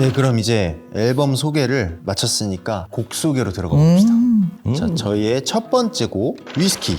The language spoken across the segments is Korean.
네, 그럼 이제 앨범 소개를 마쳤으니까 곡 소개로 들어가 봅시다. 자, 저희의 첫 번째 곡 위스키.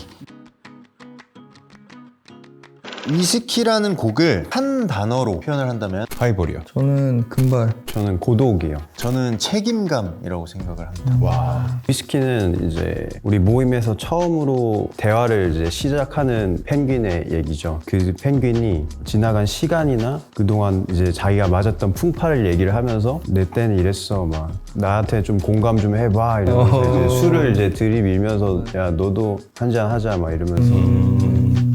위스키라는 곡을 한 단어로 표현을 한다면 하이볼이요. 저는 금발. 저는 고독이요. 저는 책임감이라고 생각을 합니다. 와. 위스키는 이제 우리 모임에서 처음으로 대화를 이제 시작하는 펭귄의 얘기죠. 그 펭귄이 지나간 시간이나 그동안 이제 자기가 맞았던 풍파를 얘기를 하면서 내 때는 이랬어, 막 나한테 좀 공감 좀 해봐 이러면서 이제 술을 이제 들이밀면서 야 너도 한잔 하자 막 이러면서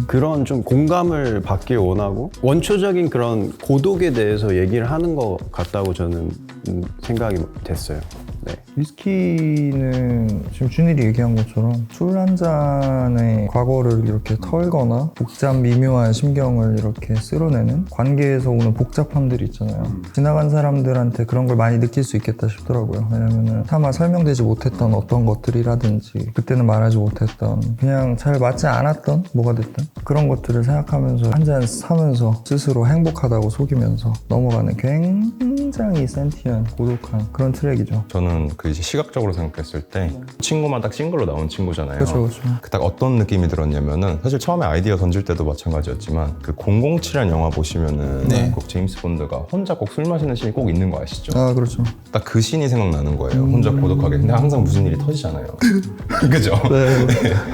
그런 좀 공감을 받길 원하고 원초적인 그런 고독에 대해서 얘기를 하는 것 같다고 저는 생각이 됐어요. 네. 위스키는 지금 준일이 얘기한 것처럼 술 한 잔의 과거를 이렇게 털거나 복잡 미묘한 심경을 이렇게 쓸어내는 관계에서 오는 복잡함들이 있잖아요. 지나간 사람들한테 그런 걸 많이 느낄 수 있겠다 싶더라고요. 왜냐면은 차마 설명되지 못했던 어떤 것들이라든지 그때는 말하지 못했던 그냥 잘 맞지 않았던 뭐가 됐든 그런 것들을 생각하면서 한 잔 사면서 스스로 행복하다고 속이면서 넘어가는 굉장히 센티한 고독한 그런 트랙이죠. 저는 그 이제 시각적으로 생각했을 때 친구만 딱 싱글로 나온 친구잖아요. 그렇죠. 딱 어떤 느낌이 들었냐면은 사실 처음에 아이디어 던질 때도 마찬가지였지만 그 007이라는 영화 보시면은 네. 꼭 제임스 본드가 혼자 꼭 술 마시는 씬이 꼭 있는 거 아시죠? 아, 그렇죠. 딱 그 씬이 생각나는 거예요. 혼자 고독하게. 근데 항상 무슨 일이 터지잖아요. 그죠? 네.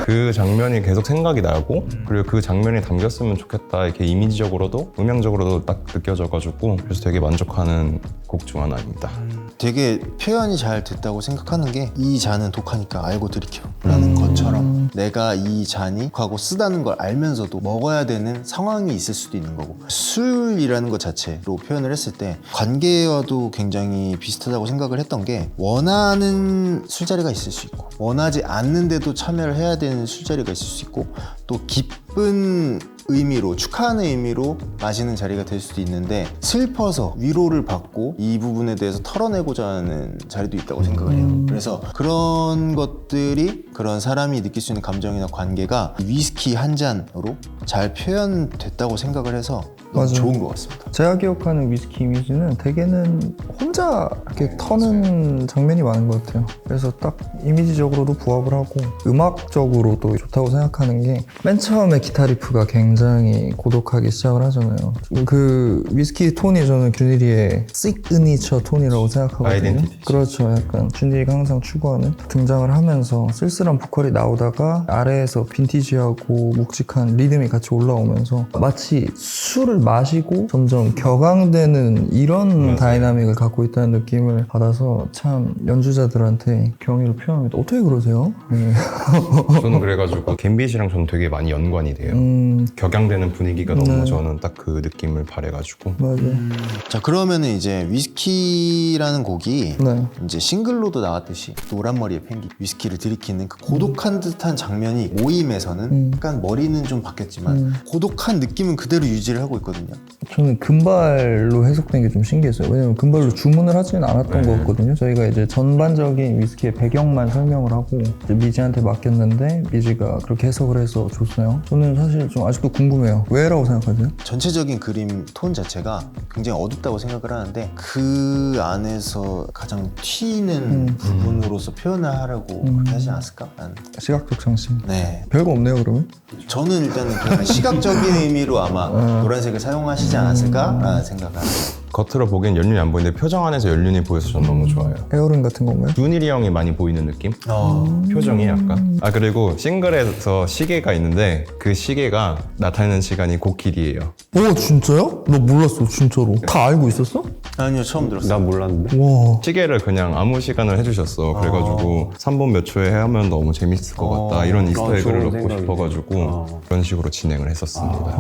그 장면이 계속 생각이 나고 그리고 그 장면이 담겼으면 좋겠다 이렇게 이미지적으로도 음향적으로도 딱 느껴져가지고 그래서 되게 만족하는 곡 중 하나입니다. 되게 표현이 잘 됐다고 생각하는 게 이 잔은 독하니까 알고 들이켜 라는 것처럼 내가 이 잔이 독하고 쓰다는 걸 알면서도 먹어야 되는 상황이 있을 수도 있는 거고 술이라는 것 자체로 표현을 했을 때 관계와도 굉장히 비슷하다고 생각을 했던 게 원하는 술자리가 있을 수 있고 원하지 않는데도 참여를 해야 되는 술자리가 있을 수 있고 또 기쁜 의미로 축하하는 의미로 마시는 자리가 될 수도 있는데 슬퍼서 위로를 받고 이 부분에 대해서 털어내고자 하는 자리도 있다고 생각을 해요. 그래서 그런 것들이 그런 사람이 느낄 수 있는 감정이나 관계가 위스키 한 잔으로 잘 표현됐다고 생각을 해서 너무 맞아요. 좋은 것 같습니다. 제가 기억하는 위스키 이미지는 대개는 혼자 이렇게 터는 장면이 많은 것 같아요. 그래서 딱 이미지적으로도 부합을 하고 음악적으로도 좋다고 생각하는 게 맨 처음에 기타 리프가 굉장히 고독하게 시작을 하잖아요. 그 위스키 톤이 저는 균일이의 시그니처 톤이라고 생각하거든요. 아이덴티티죠. 그렇죠. 약간 균일이가 항상 추구하는 등장을 하면서 쓸쓸한 보컬이 나오다가 아래에서 빈티지하고 묵직한 리듬이 같이 올라오면서 마치 술을 마시고 점점 격앙되는 이런 맞아요. 다이나믹을 갖고 있다는 느낌을 받아서 참 연주자들한테 경의를 표합니다. 어떻게 그러세요? 네. 저는 그래가지고 갬빗이랑 저는 되게 많이 연관이 돼요. 격양되는 분위기가 너무 네. 저는 딱 그 느낌을 발해가지고 맞아요. 자, 그러면은 이제 위스키라는 곡이 네. 이제 싱글로도 나왔듯이 노란 머리의 펭귄 위스키를 들이키는 그 고독한 듯한 장면이 모임에서는 약간 머리는 좀 바뀌었지만 고독한 느낌은 그대로 유지를 하고 있거든요. 저는 금발로 해석된 게 좀 신기했어요. 왜냐면 금발로 주문을 하지는 않았던 네. 거거든요. 저희가 이제 전반적인 위스키의 배경만 설명을 하고 이제 미지한테 맡겼는데 미지가 그렇게 해석을 해서 줬어요. 저는 사실 좀 아직도 궁금해요. 왜라고 생각하세요? 전체적인 그림 톤 자체가 굉장히 어둡다고 생각을 하는데 그 안에서 가장 튀는 부분으로서 표현을 하려고 그렇게 하지 않았을까? 시각적 장치. 네, 별거 없네요, 그러면? 저는 일단은 그냥 시각적인 의미로 아마 노란색을 사용하시지 않았을까라는 생각을 합니다. 겉으로 보기엔 연륜이 안 보이는데 표정 안에서 연륜이 보여서 전 너무 좋아요. 에어른 같은 건가요? 준일이 형이 많이 보이는 느낌? 표정이 약간. 아 그리고 싱글에서 시계가 있는데 그 시계가 나타내는 시간이 곡 길이에요. 오, 진짜요? 나 몰랐어, 진짜로. 다 알고 있었어? 아니요, 처음 들었어요. 난 몰랐는데. 와. 시계를 그냥 아무 시간을 해주셨어. 그래가지고 3분 몇 초에 하면 너무 재밌을 것 같다. 이런 이스터에그를 좋은 넣고 생각이네. 싶어가지고 그런 식으로 진행을 했었습니다.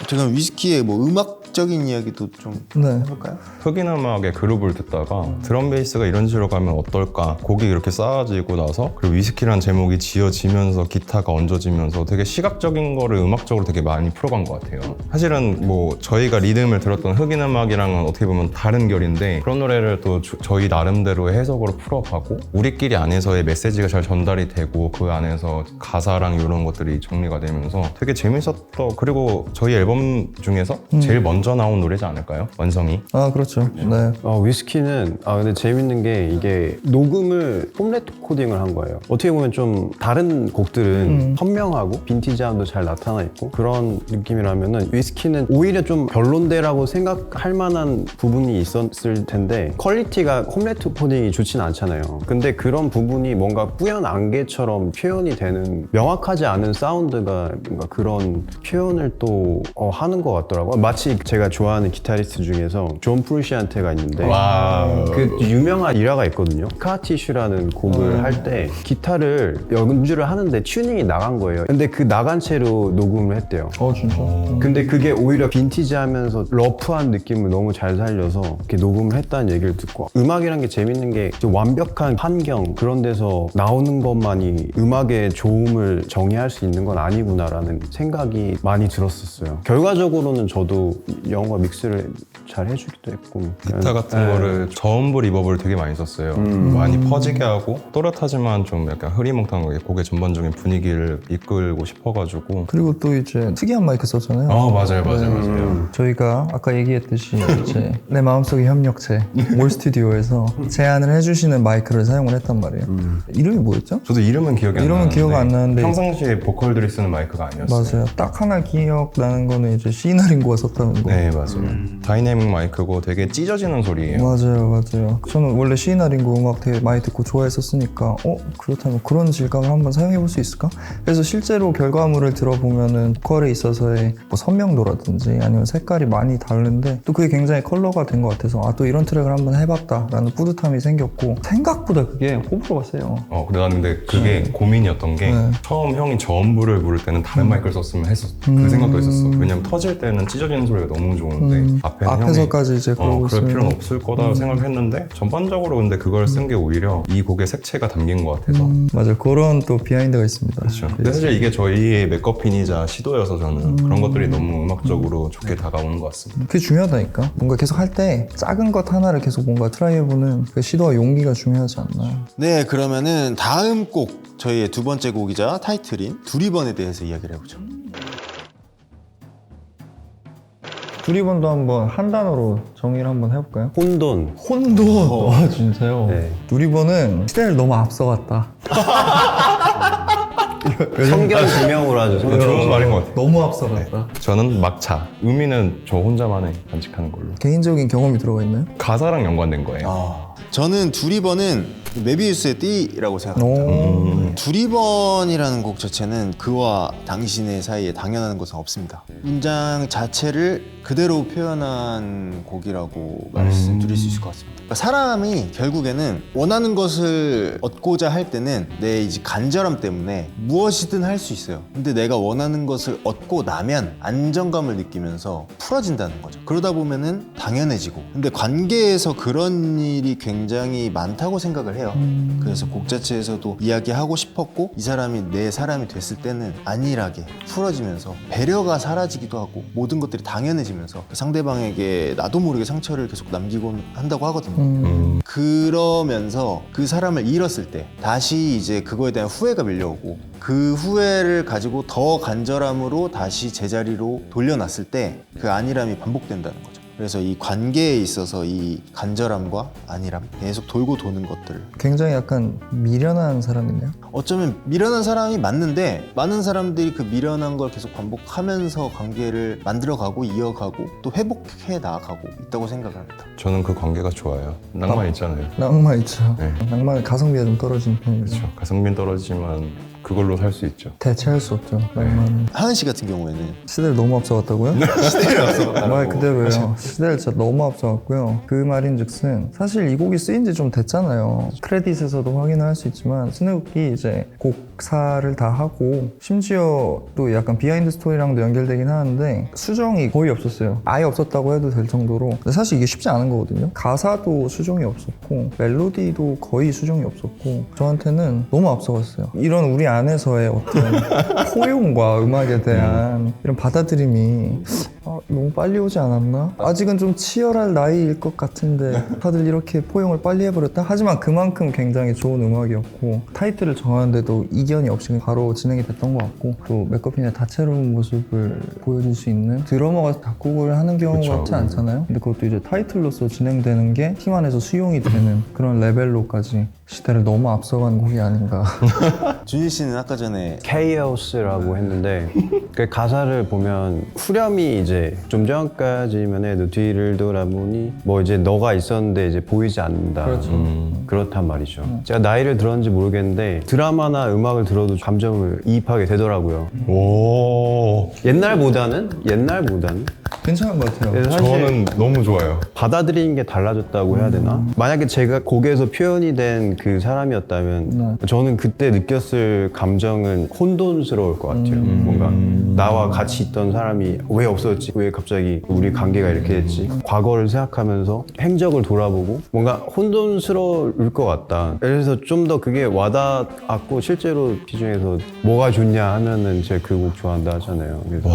제가 위스키의 뭐 음악적인 이야기도 좀 네. 해볼까요? 흑인 음악의 그룹을 듣다가 드럼 베이스가 이런 식으로 가면 어떨까? 곡이 이렇게 쌓아지고 나서 그리고 위스키라는 제목이 지어지면서 기타가 얹어지면서 되게 시각적인 거를 음악적으로 되게 많이 풀어간 것 같아요. 사실은 뭐 저희가 리듬을 들었던 흑인 음악이랑은 어떻게 보면 다른 결인데 그런 노래를 또 저희 나름대로의 해석으로 풀어가고 우리끼리 안에서의 메시지가 잘 전달이 되고 그 안에서 가사랑 이런 것들이 정리가 되면서 되게 재밌었던 그리고 저희 앨범 중에서 제일 먼저 젖어 나온 노래지 않을까요? 원성이. 아 그렇죠. 네. 위스키는 근데 재밌는 게 이게 녹음을 홈 레코딩을 한 거예요. 어떻게 보면 좀 다른 곡들은 선명하고 빈티지함도 잘 나타나 있고 그런 느낌이라면은 위스키는 오히려 좀 별론데라고 생각할 만한 부분이 있었을 텐데 퀄리티가 홈 레코딩이 좋진 않잖아요. 근데 그런 부분이 뭔가 뿌연 안개처럼 표현이 되는 명확하지 않은 사운드가 뭔가 그런 표현을 또 하는 것 같더라고요. 마치 제가 좋아하는 기타리스트 중에서 존 프루시안테가 있는데 와우. 그 유명한 일화가 있거든요. 스카티슈라는 곡을 할 때 기타를 연주를 하는데 튜닝이 나간 거예요. 근데 그 나간 채로 녹음을 했대요. 진짜. 근데 그게 오히려 빈티지하면서 러프한 느낌을 너무 잘 살려서 이렇게 녹음을 했다는 얘기를 듣고 음악이란 게 재밌는 게 좀 완벽한 환경 그런 데서 나오는 것만이 음악의 좋음을 정의할 수 있는 건 아니구나라는 생각이 많이 들었었어요. 결과적으로는 저도 영어가 믹스를 잘 해주기도 했고 기타 같은 거를 저음부 리버브를 되게 많이 썼어요. 많이 퍼지게 하고 또렷하지만 좀 약간 흐리멍텅하게 곡의 전반적인 분위기를 이끌고 싶어가지고. 그리고 또 이제 특이한 마이크 썼잖아요. 맞아요. 저희가 아까 얘기했듯이 이제 내 마음속의 협력체 몰 스튜디오에서 제안을 해주시는 마이크를 사용을 했단 말이에요. 이름이 뭐였죠? 저도 이름은 기억이 안 이름은 나는데 기억 안 나는데 평상시에 보컬들이 쓰는 마이크가 아니었어요. 맞아요. 딱 하나 기억나는 거는 이제 시나링고가 썼다는 거. 네, 맞아요. 다이내믹 마이크고 되게 찢어지는 소리예요. 맞아요. 저는 원래 시나링고 음악 되게 많이 듣고 좋아했었으니까 그렇다면 그런 질감을 한번 사용해볼 수 있을까? 그래서 실제로 결과물을 들어보면은 보컬에 있어서의 뭐 선명도라든지 아니면 색깔이 많이 다른데 또 그게 굉장히 컬러가 된 것 같아서 또 이런 트랙을 한번 해봤다라는 뿌듯함이 생겼고 생각보다 그게 호불호가 세요. 근데 그게 고민이었던 게 처음 형이 저음부를 부를 때는 다른 마이크를 썼으면 했었어. 그 생각도 있었어. 왜냐면 터질 때는 찢어지는 소리가 너무 좋은데 앞에서까지 이제 그러고 그럴 있으면 필요는 없을 거다 생각했는데 전반적으로 근데 그걸 쓴 게 오히려 이 곡의 색채가 담긴 것 같아서. 맞아요. 그런 또 비하인드가 있습니다. 그렇죠. 근데 사실 이게 저희의 맥거핀이자 시도여서 저는 그런 것들이 너무 음악적으로 좋게 다가오는 것 같습니다. 그게 중요하다니까. 뭔가 계속 할 때 작은 것 하나를 계속 뭔가 트라이해보는 그 시도와 용기가 중요하지 않나. 네, 그러면은 다음 곡, 저희의 두 번째 곡이자 타이틀인 두리번에 대해서 이야기를 해보죠. 두리번도 한번 한 단어로 정의를 한번 해볼까요? 혼돈. 혼돈! 진짜요? 네. 두리번은 시대를 너무 앞서갔다. 성경 지명으로 하죠. 성경. 좋은 말인 것 같아요. 너무 앞서갔다. 저는 막차. 의미는 저 혼자만의 간직하는 걸로. 개인적인 경험이 들어가 있나요? 가사랑 연관된 거예요. 저는 두리번은 메비우스의 띠라고 생각합니다. 두리번이라는 곡 자체는 그와 당신의 사이에 당연한 것은 없습니다. 문장 자체를 그대로 표현한 곡이라고 말씀드릴 수 있을 것 같습니다. 그러니까 사람이 결국에는 원하는 것을 얻고자 할 때는 내 이제 간절함 때문에 무엇이든 할 수 있어요. 근데 내가 원하는 것을 얻고 나면 안정감을 느끼면서 풀어진다는 거죠. 그러다 보면은 당연해지고. 근데 관계에서 그런 일이 굉장히 많다고 생각을 해요. 그래서 곡 자체에서도 이야기하고 싶었고 이 사람이 내 사람이 됐을 때는 안일하게 풀어지면서 배려가 사라지기도 하고 모든 것들이 당연해지면서 그 상대방에게 나도 모르게 상처를 계속 남기곤 한다고 하거든요. 그러면서 그 사람을 잃었을 때 다시 이제 그거에 대한 후회가 밀려오고 그 후회를 가지고 더 간절함으로 다시 제자리로 돌려놨을 때 그 안일함이 반복된다는 거죠. 그래서 이 관계에 있어서 이 간절함과 안일함 계속 돌고 도는 것들 굉장히 약간 미련한 사람이네요. 어쩌면 미련한 사람이 맞는데 많은 사람들이 그 미련한 걸 계속 반복하면서 관계를 만들어가고 이어가고 또 회복해 나가고 있다고 생각을 합니다. 저는 그 관계가 좋아요. 낭만 있잖아요. 낭만 있죠. 네. 낭만은 가성비가 좀 떨어지는 편이죠. 그렇죠. 가성비는 떨어지지만 그걸로 살 수 있죠. 대체할 수 없죠. 낭만은. 하은 씨 같은 경우에는 시대를 너무 앞서갔다고요? 시대를 앞서갔다고 말 그대로예요. 시대를 진짜 너무 앞서갔고요. 그 말인즉슨 사실 이 곡이 쓰인 지 좀 됐잖아요. 크레딧에서도 확인을 할 수 있지만 스누피 이제 곡사를 다 하고 심지어 또 약간 비하인드 스토리랑도 연결되긴 하는데 수정이 거의 없었어요. 아예 없었다고 해도 될 정도로. 근데 사실 이게 쉽지 않은 거거든요. 가사도 수정이 없었고 멜로디도 거의 수정이 없었고 저한테는 너무 앞서갔어요. 이런 우리 안에서의 어떤 포용과 음악에 대한 이런 받아들임이 너무 빨리 오지 않았나? 아직은 좀 치열할 나이일 것 같은데 다들 이렇게 포용을 빨리 해버렸다? 하지만 그만큼 굉장히 좋은 음악이었고 타이틀을 정하는데도 이견이 없이 바로 진행이 됐던 것 같고 또 맥거핀의 다채로운 모습을 보여줄 수 있는 드러머가 작곡을 하는 경우가 그쵸. 같지 않잖아요? 근데 그것도 이제 타이틀로서 진행되는 게 팀 안에서 수용이 되는 그런 레벨로까지 시대를 너무 앞서간 곡이 아닌가. 준희 씨는 아까 전에 케이오스라고 했는데 그 가사를 보면 후렴이 이제 좀 전까지만 해도 뒤를 돌아보니 뭐 이제 너가 있었는데 이제 보이지 않는다. 그렇죠. 그렇단 말이죠. 제가 나이를 들었는지 모르겠는데 드라마나 음악을 들어도 감정을 이입하게 되더라고요. 오, 옛날보다는 괜찮은 것 같아요. 사실 저는 너무 좋아요. 받아들이는 게 달라졌다고 해야 되나? 만약에 제가 곡에서 표현이 된 그 사람이었다면 저는 그때 느꼈을 감정은 혼돈스러울 것 같아요. 뭔가 나와 같이 있던 사람이 왜 없어졌지? 왜 갑자기 우리 관계가 이렇게 됐지? 과거를 생각하면서 행적을 돌아보고 뭔가 혼돈스러울 것 같다. 그래서 좀 더 그게 와닿았고 실제로 기중에서 뭐가 좋냐 하면은 제가 그 곡 좋아한다 하잖아요. 그래서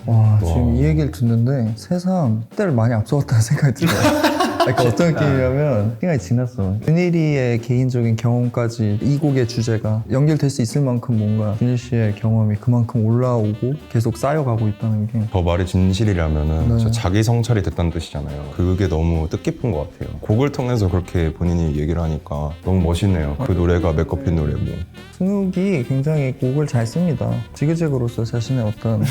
와, 지금 이 얘기를 듣는데 새삼 때를 많이 앞서갔다는 생각이 들어요. 그러니까 어떤 느낌이냐면 시간이 지났어. 준일이의 개인적인 경험까지 이 곡의 주제가 연결될 수 있을 만큼 뭔가 준일 씨의 경험이 그만큼 올라오고 계속 쌓여가고 있다는 게 저 말이 진실이라면은 네. 진짜 자기 성찰이 됐다는 뜻이잖아요. 그게 너무 뜻깊은 것 같아요. 곡을 통해서 그렇게 본인이 얘기를 하니까 너무 멋있네요. 그 노래가 맥거핀 노래고. 스눅이 굉장히 곡을 잘 씁니다. 지그재그로서 자신의 어떤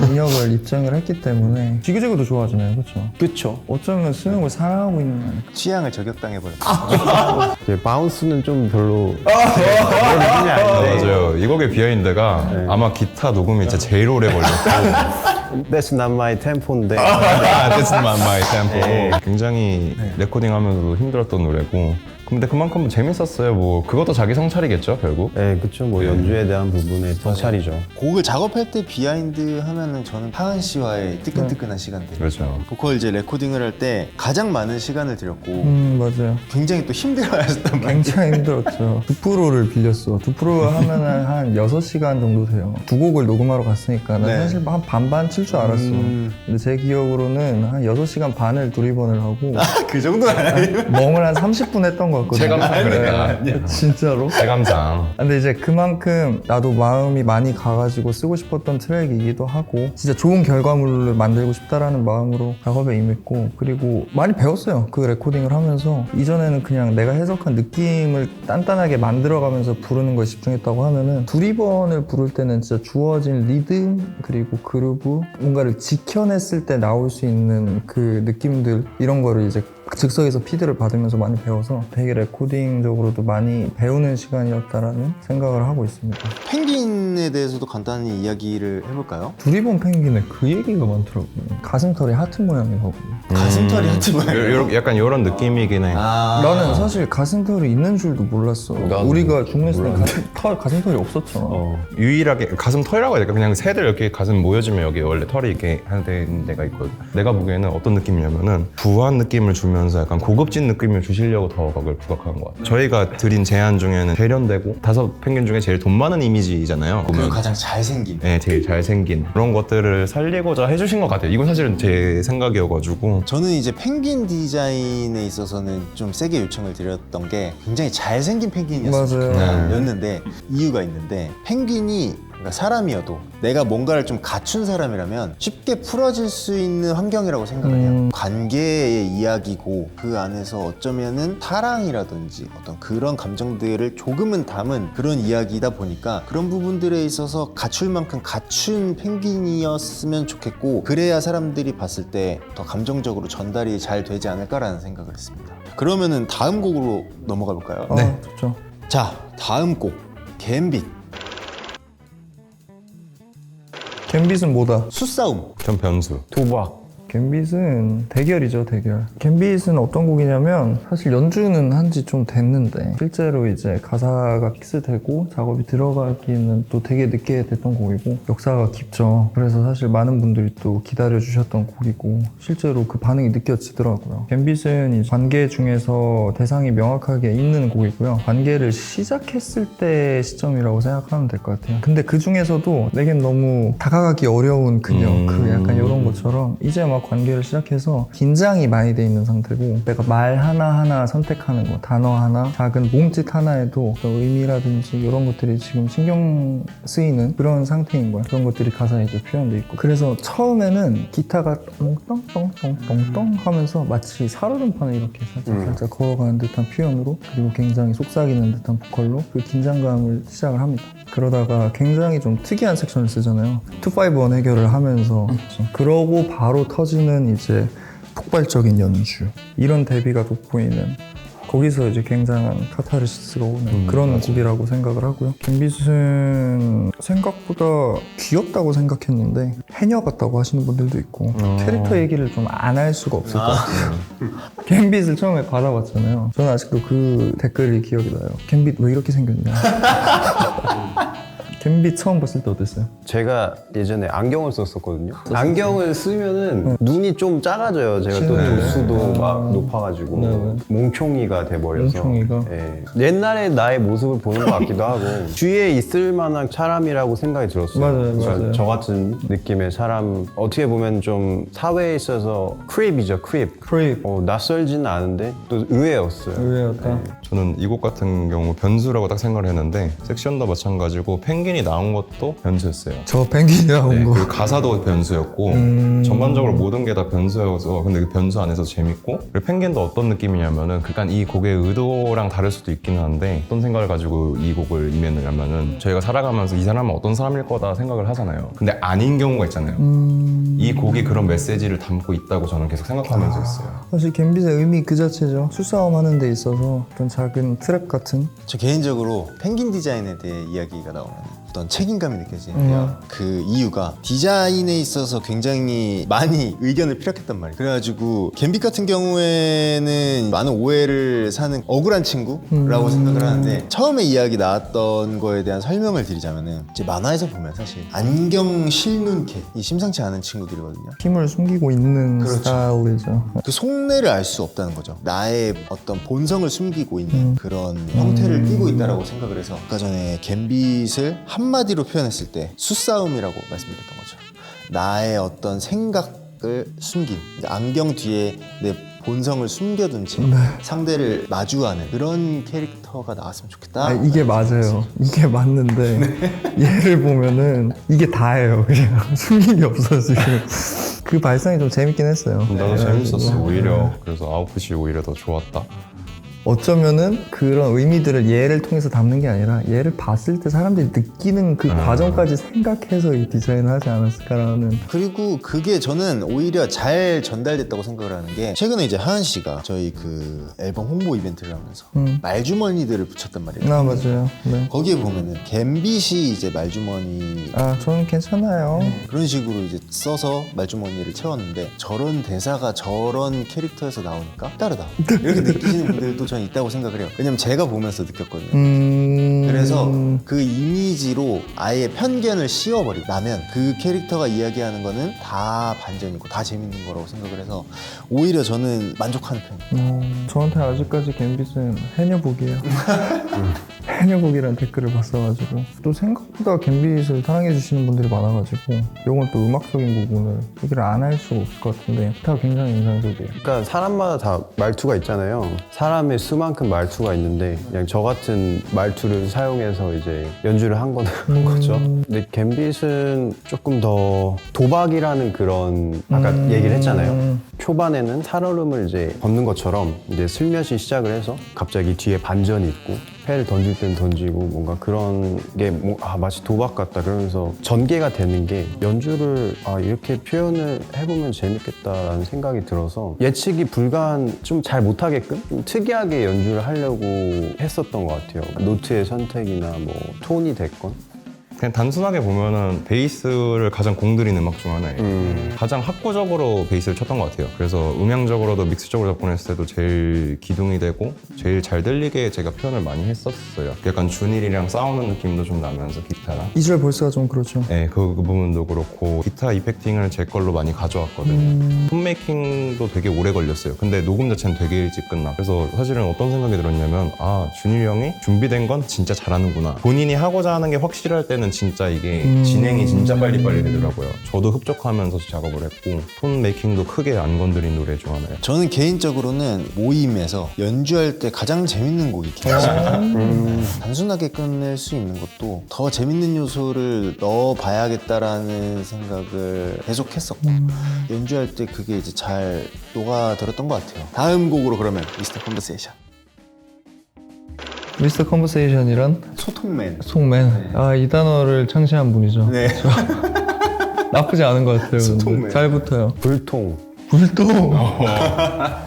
능력을 입증을 했기 때문에 지그재그도 좋아하잖아요. 그렇죠? 그쵸. 어쩌면 스눅을 사랑하고 있는 거니까. 취향을 저격당해버렸어요. 이제 바운스는 좀 별로 그런 느낌이 아닌데 맞아요. 이 곡의 비하인드가 아마 기타 녹음이 진짜 제일 오래 걸렸고 That's not my tempo인데 That's not my tempo. 굉장히 레코딩하면서도 힘들었던 노래고 근데 그만큼 재밌었어요. 뭐 그것도 자기 성찰이겠죠 결국. 네, 그쵸. 뭐 연주에 대한 부분의 성찰이죠. 곡을 작업할 때 비하인드 하면은 저는 하은 씨와의 뜨끈뜨끈한 시간들. 그렇죠. 보컬 이제 레코딩을 할 때 가장 많은 시간을 들였고 맞아요. 굉장히 또 힘들어하셨단 말이에요. 굉장히 힘들었죠. 2%를 빌렸어. 2% 하면은 한 6시간 정도 돼요. 두 곡을 녹음하러 갔으니까 나 네. 사실 한 반반 칠 줄 알았어. 근데 제 기억으로는 한 6시간 반을 두리번을 하고 그 정도는 아니에요. 멍을 한 30분 했던 것 같거든요. 체감상 그래. 네, 진짜로. 대감상. 근데 이제 그만큼 나도 마음이 많이 가가지고 쓰고 싶었던 트랙이기도 하고 진짜 좋은 결과물을 만들고 싶다라는 마음으로 작업에 임했고 그리고 많이 배웠어요. 그 레코딩을 하면서 이전에는 그냥 내가 해석한 느낌을 단단하게 만들어가면서 부르는 거에 집중했다고 하면은 두리번을 부를 때는 진짜 주어진 리듬 그리고 그루브 뭔가를 지켜냈을 때 나올 수 있는 그 느낌들 이런 거를 이제 즉석에서 피드를 받으면서 많이 배워서 되게 레코딩적으로도 많이 배우는 시간이었다라는 생각을 하고 있습니다. 펭귄에 대해서도 간단히 이야기를 해볼까요? 두리번 펭귄에 그 얘기가 많더라고요. 가슴털이 하트 모양이라고. 가슴털이 하트 모양. 약간 이런 느낌이긴 해. 나는 사실 가슴털이 있는 줄도 몰랐어. 우리가 중학생 때 가슴털이 없었잖아. 유일하게 가슴 털이라고 해야 될까? 그냥 새들 이렇게 가슴 모여지면 여기 원래 털이 이렇게 하는 데가 있거든. 내가 보기에는 어떤 느낌이냐면은 부한 느낌을 주면서 약간 고급진 느낌을 주시려고 더 그걸 부각한 것 같아요. 저희가 드린 제안 중에는 세련되고 5 펭귄 중에 제일 돈 많은 이미지잖아요. 그리고 보면. 가장 잘생긴. 네, 제일 잘생긴 그런 것들을 살리고자 해주신 것 같아요. 이건 사실은 제 생각이어가지고 저는 이제 펭귄 디자인에 있어서는 좀 세게 요청을 드렸던 게 굉장히 잘생긴 펭귄이었어요. 맞아요. 였는데 이유가 있는데 펭귄이 그러니까 사람이어도 내가 뭔가를 좀 갖춘 사람이라면 쉽게 풀어질 수 있는 환경이라고 생각을 해요. 관계의 이야기고 그 안에서 어쩌면은 사랑이라든지 어떤 그런 감정들을 조금은 담은 그런 이야기다 보니까 그런 부분들에 있어서 갖출 만큼 갖춘 펭귄이었으면 좋겠고 그래야 사람들이 봤을 때 더 감정적으로 전달이 잘 되지 않을까라는 생각을 했습니다. 그러면은 다음 곡으로 넘어가 볼까요? 네, 좋죠. 자, 다음 곡 갬빗. 갬빗은 뭐다? 수싸움. 전 변수. 도박. 갬빗은 대결이죠, 대결. 갬빗은 어떤 곡이냐면 사실 연주는 한 지 좀 됐는데 실제로 이제 가사가 픽스되고 작업이 들어가기는 또 되게 늦게 됐던 곡이고 역사가 깊죠. 그래서 사실 많은 분들이 또 기다려주셨던 곡이고 실제로 그 반응이 느껴지더라고요. 갬빗은 이 관계 중에서 대상이 명확하게 있는 곡이고요. 관계를 시작했을 때 시점이라고 생각하면 될 것 같아요. 근데 그 중에서도 내겐 너무 다가가기 어려운 그녀 그 약간 이런 것처럼 이제 막 관계를 시작해서 긴장이 많이 돼 있는 상태고 내가 말 하나하나 선택하는 거 단어 하나 작은 몸짓 하나에도 어떤 의미라든지 이런 것들이 지금 신경 쓰이는 그런 상태인 거야. 그런 것들이 가사에 이제 표현돼 있고 그래서 처음에는 기타가 똥똥똥똥똥 하면서 마치 살얼음판을 이렇게 살짝 걸어가는 듯한 표현으로 그리고 굉장히 속삭이는 듯한 보컬로 그 긴장감을 시작을 합니다. 그러다가 굉장히 좀 특이한 섹션을 쓰잖아요. 2-5-1 해결을 하면서 그러고 바로 터지는 이제 폭발적인 연주 이런 대비가 돋보이는 거기서 이제 굉장한 카타르시스가 오는 그런 곡이라고 생각을 하고요. 갬빗은 생각보다 귀엽다고 생각했는데 해녀 같다고 하시는 분들도 있고 캐릭터 얘기를 좀 안 할 수가 없을 것 같아요. 갬빗을 처음에 받아봤잖아요. 저는 아직도 그 댓글이 기억이 나요. 갬빗 왜 이렇게 생겼냐. 갬빗 처음 봤을 때 어땠어요? 제가 예전에 안경을 썼었거든요. 안경을 쓰면은 눈이 좀 작아져요. 제가 또 도수도 막 높아가지고 몽총이가 돼버려서. 몽총이가? 예. 옛날에 나의 모습을 보는 것 같기도 하고 주위에 있을 만한 사람이라고 생각이 들었어요. 맞아요, 그러니까 맞아요. 저 같은 느낌의 사람 어떻게 보면 좀 사회에 있어서 크립이죠, 크립. 크립. 낯설지는 않은데 또 의외였어요. 의외였다. 저는 이 곡 같은 경우 변수라고 딱 생각을 했는데 섹션도 마찬가지고 펭귄이 나온 것도 변수였어요. 저 펭귄이 나온 네, 거. 그리고 가사도 변수였고 전반적으로 모든 게 다 변수여서 근데 그 변수 안에서 재밌고 그리고 펭귄도 어떤 느낌이냐면은 약간 이 곡의 의도랑 다를 수도 있기는 한데 어떤 생각을 가지고 이 곡을 임했느냐면은 저희가 살아가면서 이 사람은 어떤 사람일 거다 생각을 하잖아요. 근데 아닌 경우가 있잖아요. 이 곡이 그런 메시지를 담고 있다고 저는 계속 생각하면서 했어요. 사실 갬빗의 의미 그 자체죠. 수싸움 하는 데 있어서 어떤 작은 트랩 같은 저 개인적으로 펭귄 디자인에 대해 이야기가 나오면 어떤 책임감이 느껴지는데요. 그 이유가 디자인에 있어서 굉장히 많이 의견을 피력했단 말이에요. 그래가지고 갬빗 같은 경우에는 많은 오해를 사는 억울한 친구라고 생각을 하는데 처음에 이야기 나왔던 거에 대한 설명을 드리자면은 이제 만화에서 보면 사실 안경 실눈캐 이 심상치 않은 친구들이거든요. 힘을 숨기고 있는 그렇죠. 스타일이죠. 그 속내를 알 수 없다는 거죠. 나의 어떤 본성을 숨기고 있는 그런 형태를 띠고 있다라고 생각을 해서 아까 전에 갬빗을 한마디로 표현했을 때 수싸움이라고 말씀드렸던 거죠. 나의 어떤 생각을 숨긴 안경 뒤에 내 본성을 숨겨둔 채 상대를 마주하는 그런 캐릭터가 나왔으면 좋겠다. 아, 이게 맞아요. 이게 맞는데 얘를 보면은 이게 다예요. 그냥 숨긴 게 없어 지금. 그 발상이 좀 재밌긴 했어요. 나도 재밌었어 오히려. 그래서 아웃풋이 오히려 더 좋았다. 어쩌면은 그런 의미들을 얘를 통해서 담는 게 아니라 얘를 봤을 때 사람들이 느끼는 그 과정까지 생각해서 이 디자인을 하지 않았을까라는. 그리고 그게 저는 오히려 잘 전달됐다고 생각을 하는 게 최근에 이제 하은 씨가 저희 그 앨범 홍보 이벤트를 하면서 말주머니들을 붙였단 말이에요. 아 맞아요. 네. 거기에 보면은 갬빗이 이제 말주머니 아 저는 괜찮아요. 그런 식으로 이제 써서 말주머니를 채웠는데 저런 대사가 저런 캐릭터에서 나오니까 다르다 이렇게 느끼시는 분들도 저는 있다고 생각을 해요. 왜냐면 제가 보면서 느꼈거든요. 그래서 그 이미지로 아예 편견을 씌워버리면 그 캐릭터가 이야기하는 거는 다 반전이고 다 재밌는 거라고 생각을 해서 오히려 저는 만족하는 편이에요. 저한테 아직까지 갬빗은 해녀복이에요. 해녀복이라는 댓글을 봤어가지고 또 생각보다 갬빗을 사랑해 주시는 분들이 많아가지고 이건 또 음악적인 부분을 얘기를 안 할 수가 없을 것 같은데 다 굉장히 인상적이에요. 그러니까 사람마다 다 말투가 있잖아요. 사람의 수만큼 말투가 있는데 그냥 저 같은 말투를 사용해서 이제 연주를 한 거죠. 근데 갬빗은 조금 더 도박이라는 그런 아까 얘기를 했잖아요. 초반에는 살얼음을 이제 걷는 것처럼 이제 슬며시 시작을 해서 갑자기 뒤에 반전이 있고 패를 던질 땐 던지고 뭔가 그런 게 마치 도박 같다 그러면서 전개가 되는 게 연주를 이렇게 표현을 해보면 재밌겠다라는 생각이 들어서 예측이 불가한 좀 잘 못하게끔 좀 특이하게 연주를 하려고 했었던 것 같아요. 노트의 선택이나 뭐 톤이 됐건 그냥 단순하게 보면은 베이스를 가장 공들인 음악 중 하나예요. 가장 학구적으로 베이스를 쳤던 것 같아요. 그래서 음향적으로도 믹스적으로 접근했을 때도 제일 기둥이 되고 제일 잘 들리게 제가 표현을 많이 했었어요. 약간 준일이랑 싸우는 느낌도 좀 나면서 기타랑. 2절 벌스가 좀 그렇죠. 네, 그 부분도 그렇고 기타 이펙팅을 제 걸로 많이 가져왔거든요. 톤메이킹도 되게 오래 걸렸어요. 근데 녹음 자체는 되게 일찍 끝나. 그래서 사실은 어떤 생각이 들었냐면 아, 준일이 형이 준비된 건 진짜 잘하는구나. 본인이 하고자 하는 게 확실할 때는 진짜 이게 진행이 진짜 빨리빨리 되더라고요. 저도 흡족하면서 작업을 했고 톤메이킹도 크게 안 건드린 노래 중 하나예요. 저는 개인적으로는 모임에서 연주할 때 가장 재밌는 곡이 기타예요. 단순하게 끝낼 수 있는 것도 더 재밌는 요소를 넣어봐야겠다라는 생각을 계속 했었고 연주할 때 그게 이제 잘 녹아들었던 것 같아요. 다음 곡으로 그러면 미스터 컨버세이션. 미스터 컨버세이션이란 소통맨. 소통맨. 아, 이 단어를 창시한 분이죠. 네. 나쁘지 않은 것 같아요. 근데. 소통맨. 잘 붙어요. 불통. 불똥.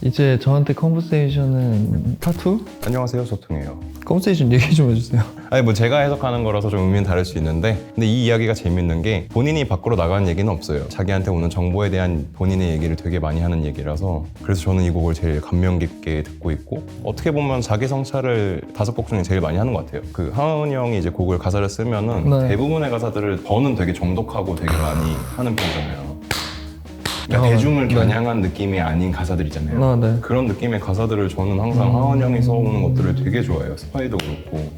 이제 저한테 컨버세이션은 파트? 안녕하세요, 소통이에요. 컨버세이션 얘기 좀 해주세요. 아니 뭐 제가 해석하는 거라서 좀 의미는 다를 수 있는데 근데 이 이야기가 재밌는 게 본인이 밖으로 나가는 얘기는 없어요. 자기한테 오는 정보에 대한 본인의 얘기를 되게 많이 하는 얘기라서 그래서 저는 이 곡을 제일 감명 깊게 듣고 있고 어떻게 보면 자기 성찰을 5곡 중에 제일 많이 하는 것 같아요. 그 하은이 형이 이제 곡을 가사를 쓰면은 네. 대부분의 가사들을 저는 되게 정독하고 되게 많이 하는 편이잖아요. 그러니까 대중을 네. 겨냥한 느낌이 아닌 가사들 있잖아요. 아, 네. 그런 느낌의 가사들을 저는 항상 하은 형이 써오는 것들을 되게 좋아해요. 스파이도 그렇고.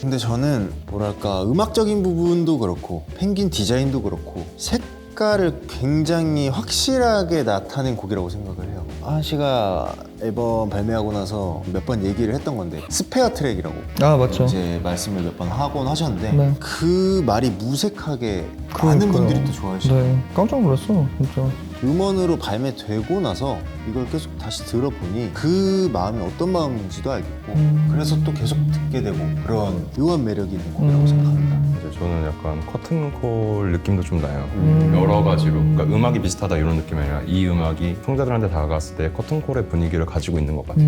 근데 저는 뭐랄까 음악적인 부분도 그렇고 펭귄 디자인도 그렇고 색깔을 굉장히 확실하게 나타낸 곡이라고 생각을 해요. 하은 씨가 앨범 발매하고 나서 몇 번 얘기를 했던 건데 스페어 트랙이라고 아, 맞죠. 이제 말씀을 몇 번 하곤 하셨는데 네. 그 말이 무색하게 많은 분들이 또 좋아하시고 네. 깜짝 놀랐어, 진짜. 음원으로 발매되고 나서 이걸 계속 다시 들어보니 그 마음이 어떤 마음인지도 알겠고 그래서 또 계속 듣게 되고 그런 묘한 매력이 있는 곡이라고 생각합니다. 이제 저는 약간 커튼콜 느낌도 좀 나요. 여러 가지로. 그러니까 음악이 비슷하다 이런 느낌이 아니라 이 음악이 청자들한테 다가갔을 때 커튼콜의 분위기를 가지고 있는 것 같아요.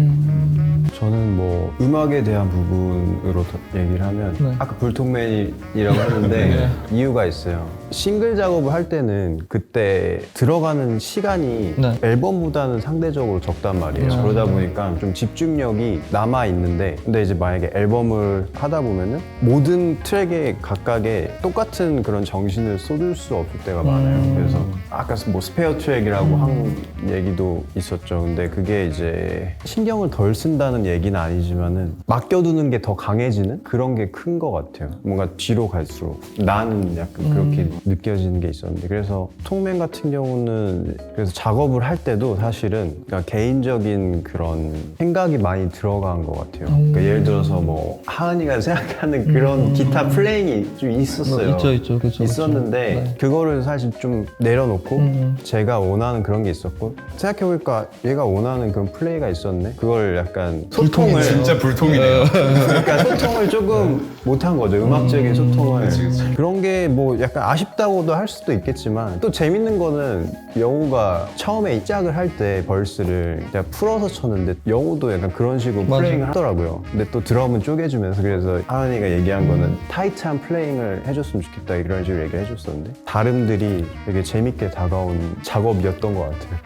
저는 뭐 음악에 대한 부분으로 더 얘기를 하면 네. 아까 불통맨이라고 했는데 이유가 있어요. 싱글 작업을 할 때는 그때 들어가는 시간이 네. 앨범보다는 상대적으로 적단 말이에요. 그러다 보니까 좀 집중력이 남아 있는데 근데 이제 만약에 앨범을 하다 보면은 모든 트랙에 각각의 똑같은 그런 정신을 쏟을 수 없을 때가 많아요. 그래서 아까 뭐 스페어 트랙이라고 한 얘기도 있었죠. 근데 그게 이제 신경을 덜 쓴다는 얘기는 아니지만은 맡겨두는 게 더 강해지는 그런 게 큰 것 같아요. 뭔가 뒤로 갈수록 나는 약간 그렇게 느껴지는 게 있었는데 그래서 통맨 같은 경우는 그래서 작업을 할 때도 사실은 그러니까 개인적인 그런 생각이 많이 들어간 것 같아요. 그러니까 예를 들어서 뭐 하은이가 생각하는 그런 기타 플레잉이 좀 있었어요. 있죠. 그쵸. 있었는데 네. 그거를 사실 좀 내려놓고 제가 원하는 그런 게 있었고 생각해보니까 얘가 원하는 그런 플레이가 있었네. 그걸 약간 소통을 불통이네요. 그러니까 소통을 조금 못한 거죠. 음악적인 소통을. 그런 게 뭐 약간 아쉽다고도 할 수도 있겠지만 또 재밌는 거는 영우가 처음에 이 짝을 할 때 벌스를 내가 풀어서 쳤는데 영우도 약간 그런 식으로 맞아. 플레잉을 하더라고요. 근데 또 드럼은 쪼개주면서 그래서 하은이가 얘기한 거는 타이트한 플레잉을 해줬으면 좋겠다 이런 식으로 얘기를 해줬었는데 다름들이 되게 재밌게 다가온 작업이었던 것 같아요.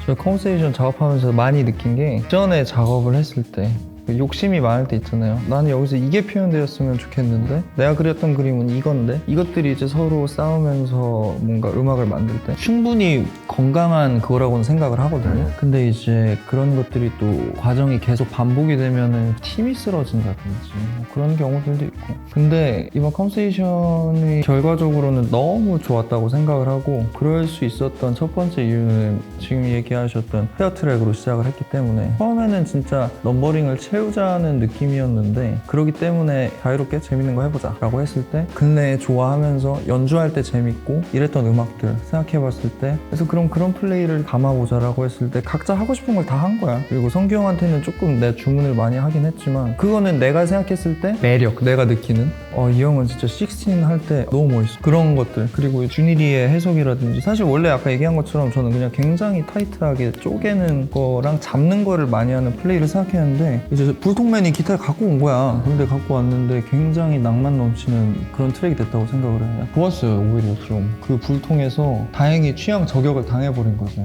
저 컨버세이션 작업하면서 많이 느낀 게 전에 작업을 했을 때 욕심이 많을 때 있잖아요. 나는 여기서 이게 표현되었으면 좋겠는데 내가 그렸던 그림은 이건데 이것들이 이제 서로 싸우면서 뭔가 음악을 만들 때 충분히 건강한 그거라고는 생각을 하거든요. 근데 이제 그런 것들이 또 과정이 계속 반복이 되면은 팀이 쓰러진다든지 뭐 그런 경우들도 있고 근데 이번 컨버세이션이 결과적으로는 너무 좋았다고 생각을 하고 그럴 수 있었던 첫 번째 이유는 지금 얘기하셨던 페어 트랙으로 시작을 했기 때문에 처음에는 진짜 넘버링을 채우자는 느낌이었는데 그러기 때문에 자유롭게 재밌는 거 해보자 라고 했을 때 근래에 좋아하면서 연주할 때 재밌고 이랬던 음악들 생각해봤을 때 그래서 그럼 그런 플레이를 담아보자 라고 했을 때 각자 하고 싶은 걸 다 한 거야. 그리고 성규 형한테는 조금 내 주문을 많이 하긴 했지만 그거는 내가 생각했을 때 매력 내가 느끼는 이 형은 진짜 16 할 때 너무 멋있어 그런 것들 그리고 준일이의 해석이라든지 사실 원래 아까 얘기한 것처럼 저는 그냥 굉장히 타이트하게 쪼개는 거랑 잡는 거를 많이 하는 플레이를 생각했는데 이제 이제 불통맨이 기타를 갖고 온 거야. 근데 갖고 왔는데 굉장히 낭만 넘치는 그런 트랙이 됐다고 생각을 해요. 좋았어요. 오히려 좀 그 불통에서 다행히 취향 저격을 당해버린 거죠.